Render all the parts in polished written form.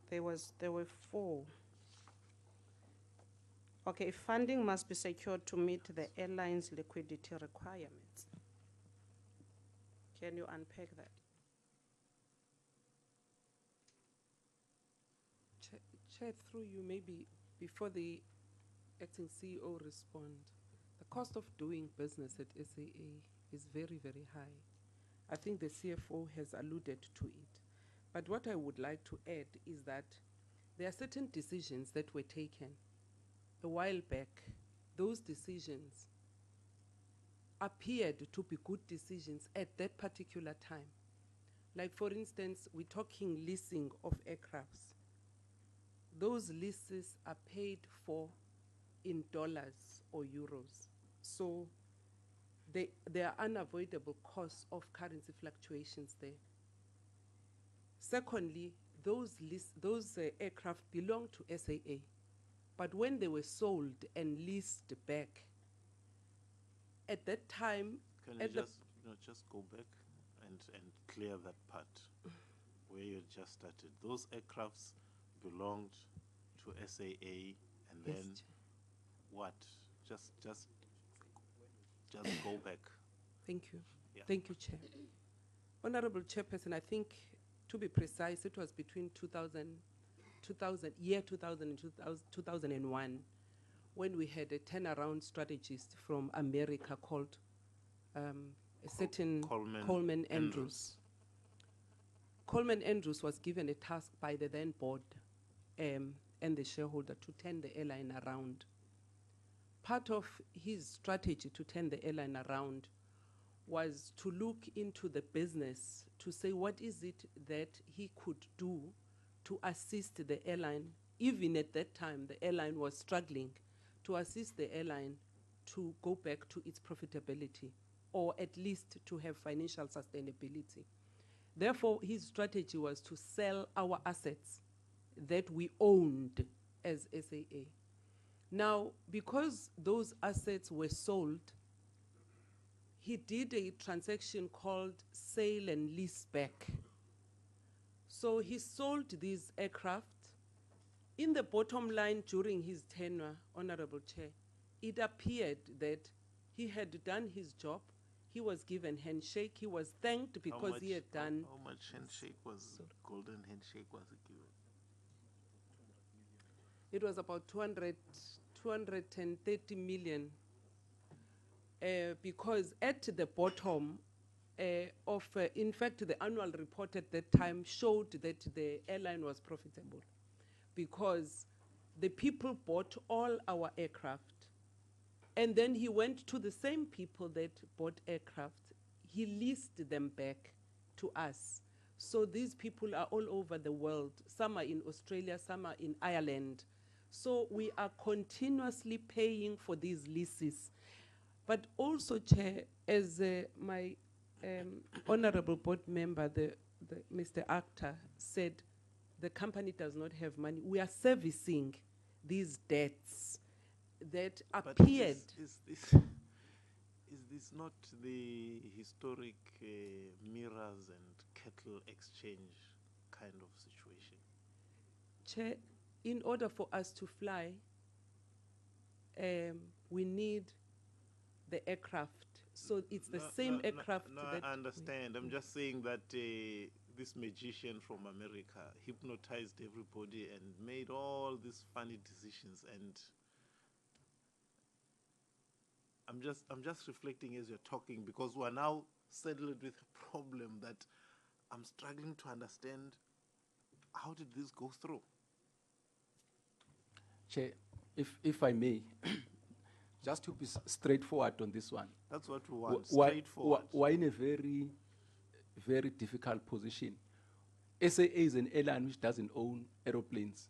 There were four. Okay, funding must be secured to meet the airline's liquidity requirements. Can you unpack that? Chair, through you, maybe before the acting CEO respond, the cost of doing business at SAA is very, very high. I think the CFO has alluded to it. But what I would like to add is that there are certain decisions that were taken a while back. Those decisions appeared to be good decisions at that particular time. Like, for instance, we're talking leasing of aircrafts. Those leases are paid for in dollars or euros. So there are unavoidable costs of currency fluctuations there. Secondly, those aircraft belong to SAA. But when they were sold and leased back, at that time... Can you just go back and clear that part where you just started? Those aircrafts belonged to SAA, and Yes, then Chair. what? Just go back. Thank you. Yeah. Thank you, Chair. Honorable Chairperson, I think, to be precise, it was between 2000 and 2001, when we had a turnaround strategist from America called a certain Coleman Andrews. Coleman Andrews was given a task by the then board and the shareholder to turn the airline around. Part of his strategy to turn the airline around was to look into the business to say what is it that he could do to assist the airline. Even at that time, the airline was struggling, to assist the airline to go back to its profitability, or at least to have financial sustainability. Therefore, his strategy was to sell our assets that we owned as SAA. Now, because those assets were sold, he did a transaction called sale and lease back. So he sold these aircraft. In the bottom line during his tenure, Honorable Chair, it appeared that he had done his job. He was given handshake. He was thanked because he had done... How much handshake was, golden handshake was it given? It was about 230 million. Because at the bottom in fact, the annual report at that time showed that the airline was profitable, because the people bought all our aircraft, and then he went to the same people that bought aircraft. He leased them back to us. So these people are all over the world. Some are in Australia, some are in Ireland. So we are continuously paying for these leases. But also, Chair, as my honorable board member, Mr. Akhtar, said, the company does not have money. We are servicing these debts that appeared. Is this not the historic mirrors and cattle exchange kind of situation? Chair, in order for us to fly, we need the aircraft. So it's the same aircraft. I understand. I'm just saying that this magician from America hypnotized everybody and made all these funny decisions, and I'm just reflecting as you're talking, because we're now saddled with a problem that I'm struggling to understand. How did this go through? Chair, if I may, just to be straightforward on this one. That's what we want, straightforward. We're in a very, very difficult position. SAA is an airline which doesn't own aeroplanes,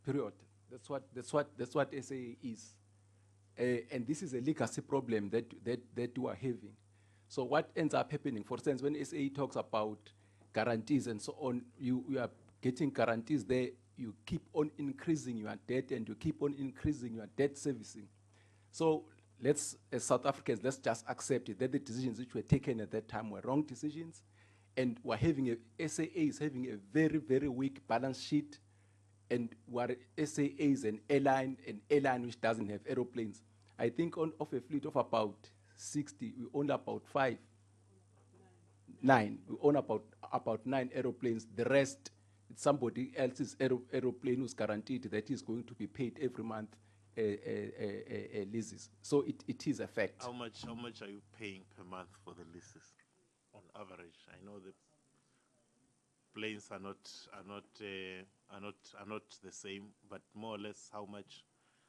period. That's what SAA is. And this is a legacy problem that we are having. So what ends up happening, for instance, when SAA talks about guarantees and so on, you are getting guarantees there, you keep on increasing your debt, and you keep on increasing your debt servicing. So let's, as South Africans, let's just accept it, that the decisions which were taken at that time were wrong decisions, and SAA is having a very, very weak balance sheet. and what SAA is an airline which doesn't have aeroplanes. I think of a fleet of about 60, we own about 9. We own about 9 aeroplanes. The rest, it's somebody else's aeroplane who's guaranteed that he's going to be paid every month leases. So it is a fact. How much are you paying per month for the leases, on average? I know the planes are not the same, but more or less, how much